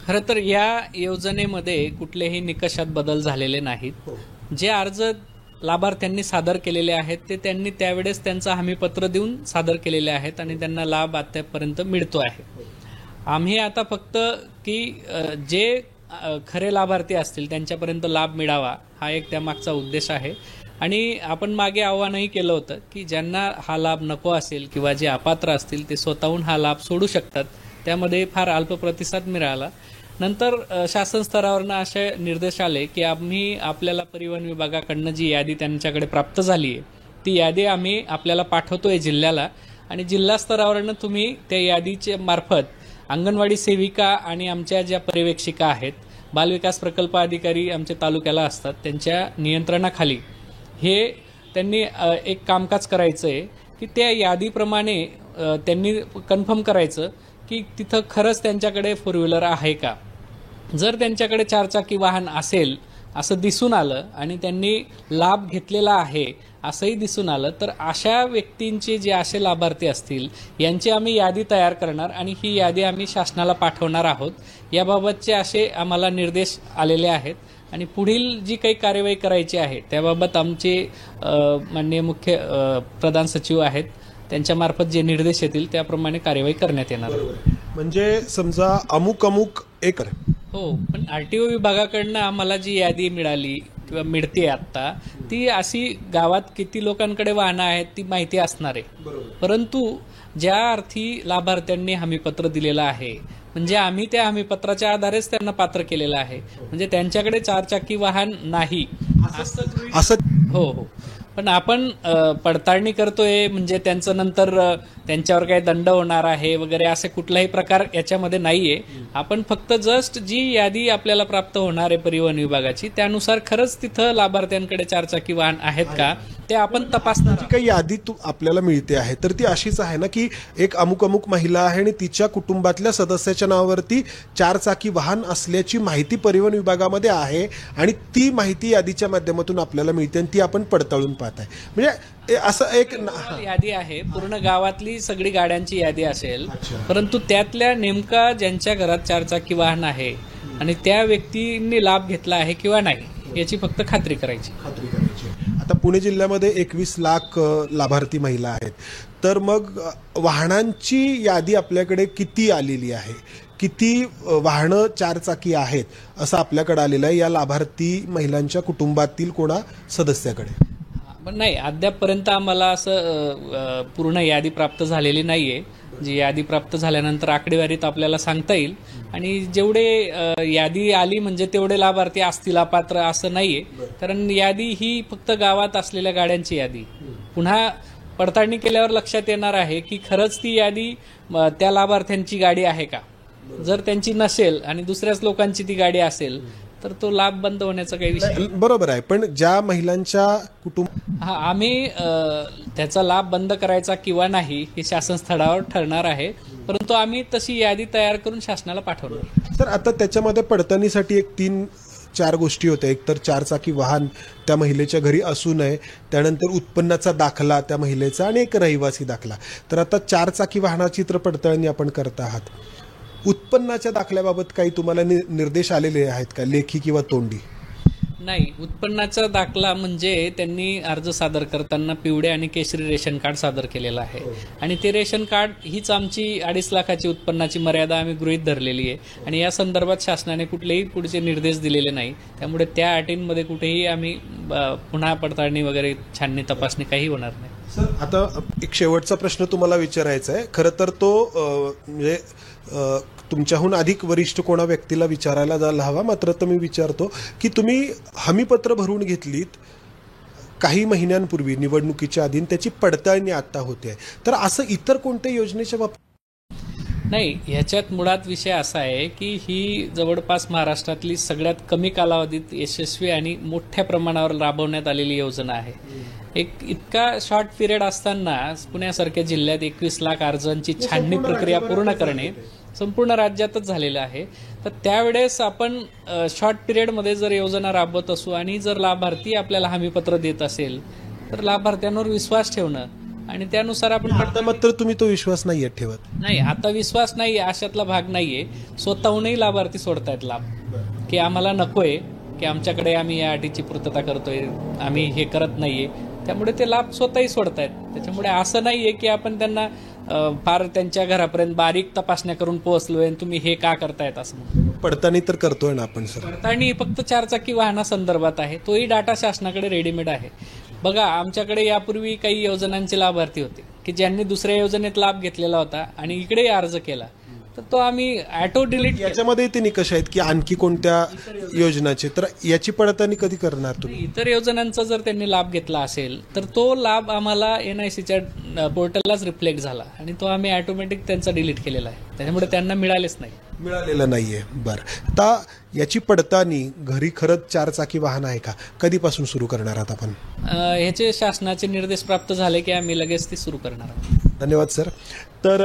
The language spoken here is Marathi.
खरं तर या योजनेमध्ये कुठलेही निकषात बदल झालेले नाहीत. जे अर्ज लाभार्थ्यांनी सादर केलेले आहेत ते त्यांनी त्यावेळेस त्यांचं हमीपत्र देऊन सादर केलेले आहेत आणि त्यांना लाभ आतापर्यंत मिळतो आहे. आम्ही आता फक्त की जे खरे लाभार्थी असतील त्यांच्यापर्यंत लाभ मिळावा हा एक त्यामागचा उद्देश आहे. आणि आपण मागे आव्हानही केलं होतं की ज्यांना हा लाभ नको असेल किंवा जे अपात्र असतील ते स्वतःहून हा लाभ सोडू शकतात. त्यामध्ये फार अल्प प्रतिसाद मिळाला. नंतर शासन स्तरावरनं असे निर्देश आले की आम्ही आपल्याला परिवहन विभागाकडनं जी यादी त्यांच्याकडे प्राप्त झाली आहे ती यादी आम्ही आपल्याला पाठवतोय जिल्ह्याला आणि जिल्हा स्तरावरनं तुम्ही त्या यादीच्या मार्फत अंगणवाडी सेविका आणि आमच्या ज्या पर्यवेक्षिका आहेत, बालविकास प्रकल्प अधिकारी आमच्या तालुक्याला असतात, त्यांच्या नियंत्रणाखाली हे त्यांनी एक कामकाज करायचं आहे की त्या यादीप्रमाणे त्यांनी कन्फर्म करायचं की तिथं खरंच त्यांच्याकडे फोर व्हीलर आहे का. जर त्यांच्याकडे चारचाकी वाहन असेल असं दिसून आलं आणि त्यांनी लाभ घेतलेला आहे असंही दिसून आलं तर अशा व्यक्तींचे जे असे लाभार्थी असतील यांची आम्ही यादी तयार करणार आणि ही यादी आम्ही शासनाला पाठवणार आहोत. याबाबतचे असे आम्हाला निर्देश आलेले आहेत आणि पुढील जी काही कार्यवाही करायची आहे त्याबाबत आमचे माननीय मुख्य प्रधान सचिव आहेत त्यांच्यामार्फत जे निर्देश येतील त्याप्रमाणे कार्यवाही करण्यात येणार. म्हणजे समजा अमुक एक हो, पण आरटीओ विभागाकडनं आम्हाला जी यादी मिळाली किंवा मिळते आता ती अशी गावात किती लोकांकडे वाहनं आहेत ती माहिती असणार आहे. परंतु ज्या अर्थी लाभार्थ्यांनी हमीपत्र दिलेलं आहे म्हणजे आम्ही त्या हमीपत्राच्या आधारेच त्यांना पात्र केलेलं आहे म्हणजे त्यांच्याकडे चारचाकी वाहन नाही असं हो. पण आपण पडताळणी करतोय म्हणजे त्यांचं नंतर त्यांच्यावर काही दंड होणार आहे वगैरे असे कुठलाही प्रकार याच्यामध्ये नाहीये. आपण फक्त जस्ट जी यादी आपल्याला प्राप्त होणार आहे परिवहन विभागाची त्यानुसार खरंच तिथं लाभार्थ्यांकडे चारचाकी वाहन आहेत का ते आपण तपासणार. जी काही यादी आपल्याला मिळते आहे तर ती अशीच आहे ना की एक अमुक महिला आहे आणि तिच्या कुटुंबातल्या सदस्याच्या नावावरती चारचाकी वाहन असल्याची माहिती परिवहन विभागामध्ये आहे आणि ती माहिती यादीच्या माध्यमातून आपल्याला मिळते आणि ती आपण पडताळून पाहताय. म्हणजे असं एक यादी आहे पूर्ण गावातली सगळी गाड्यांची यादी असेल परंतु त्यातल्या नेमका ज्यांच्या घरात चारचाकी वाहन आहे आणि त्या व्यक्तींनी लाभ घेतला आहे किंवा नाही याची फक्त खात्री करायची. आता पुणे जिल्ह्यामध्ये 21 लाख लाभार्थी महिला आहेत तर मग वाहनांची यादी आपल्याकडे किती आलेली आहे, किती वाहनं चारचाकी आहेत असं आपल्याकडे आलेलं आहे या लाभार्थी महिलांच्या कुटुंबातील कोणा सदस्याकडे? पण नाही, अद्यापपर्यंत आम्हाला असं पूर्ण यादी प्राप्त झालेली नाहीये. जी यादी प्राप्त झाल्यानंतर आकडेवारीत आपल्याला सांगता येईल आणि जेवढे यादी आली म्हणजे तेवढे लाभार्थी असतील अपात्र असं नाहीये. कारण यादी ही फक्त गावात असलेल्या गाड्यांची यादी. पुन्हा पडताळणी केल्यावर लक्षात येणार आहे की खरंच ती यादी त्या लाभार्थ्यांची गाडी आहे का. जर त्यांची नसेल आणि दुसऱ्याच लोकांची ती गाडी असेल तर तो लाभ बंद होण्याचा काही विषय बरोबर आहे. पण ज्या महिलांच्या कुटुंब आम्ही त्याचा लाभ बंद करायचा किंवा नाही हे शासन स्तरावर ठरणार आहे परंतु आम्ही तशी यादी तयार करून शासनाला पाठवणार. सर आता त्याच्यामध्ये पडताळणीसाठी एक 3-4 गोष्टी होत्या. एक तर चारचाकी वाहन त्या महिलेच्या घरी असू नये, त्यानंतर उत्पन्नाचा दाखला त्या महिलेचा आणि एक रहिवासी दाखला. तर आता चारचाकी वाहनाची तर पडताळणी आपण करत आहात. उत्पन्नाच्या दाखल्याबाबत काही तुम्हाला निर्देश आलेले आहेत का, लेखी किंवा तोंडी? नाही, उत्पन्नाचा दाखला म्हणजे त्यांनी अर्ज सादर करताना पिवळे आणि केशरी रेशन कार्ड सादर केलेलं आहे आणि ते रेशन कार्ड हीच आमची 2.5 लाखाची उत्पन्नाची मर्यादा आम्ही गृहीत धरलेली आहे आणि या संदर्भात शासनाने कुठलेही पुढचे निर्देश दिलेले नाही. त्यामुळे त्या अटींमध्ये कुठेही आम्ही पुन्हा पडताळणी वगैरे छाननी तपासणी काही होणार नाही. सर आता एक शेवटचा प्रश्न तुम्हाला विचारायचा आहे. खरं तर तो म्हणजे तुमच्याहून अधिक वरिष्ठ कोणा व्यक्तीला विचारायला जायला हवा, मात्र तर मी विचारतो की तुम्ही हमीपत्र भरून घेतलीत काही महिन्यांपूर्वी निवडणुकीच्या आधी, त्याची पडताळणी आता होते, तर असं इतर कोणत्या योजनेच्या बाबतीत नाही. ह्याच्यात मुळात विषय असा आहे की ही जवळपास महाराष्ट्रातली सगळ्यात कमी कालावधीत यशस्वी आणि मोठ्या प्रमाणावर राबवण्यात आलेली योजना आहे. एक इतका शॉर्ट पिरियड असताना पुण्यासारख्या जिल्ह्यात 21 लाख अर्जांची छाननी प्रक्रिया पूर्ण करणे संपूर्ण राज्यातच झालेलं आहे. तर त्यावेळेस आपण शॉर्ट पिरियडमध्ये जर योजना राबवत असू आणि जर लाभार्थी आपल्याला हमीपत्र देत असेल तर लाभार्थ्यांवर विश्वास ठेवणं आणि त्यानुसार आपण आता मात्र तुम्ही तो विश्वास नाही ठेवत. नाही, आता विश्वास नाही अशातला भाग नाहीये. स्वतःहूनही लाभार्थी सोडतायत लाभ, की आम्हाला नकोय, की आमच्याकडे आम्ही या अटीची पूर्तता करतोय, आम्ही हे करत नाहीये, त्यामुळे ते लाभ स्वतःही सोडतायत. त्याच्यामुळे असं नाहीये की आपण त्यांना फार त्यांच्या घरापर्यंत बारीक तपासण्या करून पोहोचलोय आणि तुम्ही हे का करतायत असं म्हणून. पडताळणी तर करतोय ना आपण सर. पडताळणी फक्त 4 चाकी वाहनासंदर्भात आहे, तोही डाटा शासनाकडे रेडीमेड आहे. बघा, आमच्याकडे यापूर्वी काही योजनांचे लाभार्थी होते की ज्यांनी दुसऱ्या योजनेत लाभ घेतलेला होता आणि इकडे अर्ज केला, तर तो आम्ही ऑटो डिलीट. याच्यामध्ये ते निकष आहेत की आणखी कोणत्या योजनाचे, तर याची पडताळणी कधी करणार तुम्ही? इतर योजनांचा जर त्यांनी लाभ घेतला असेल तर तो लाभ आम्हाला NICच्या पोर्टललाच रिफ्लेक्ट झाला आणि तो आम्ही ऑटोमॅटिक त्यांचा डिलीट केलेला आहे. त्याच्यामुळे त्यांना मिळालेच नाही. मिळालेलं नाहीये. बरं, आता याची पडताळणी घरी खरंच 4 चाकी वाहन आहे का, कधीपासून सुरू करणार आहात आपण? ह्याचे शासनाचे निर्देश प्राप्त झाले की आम्ही लगेच ती सुरू करणार आहोत. धन्यवाद सर. तर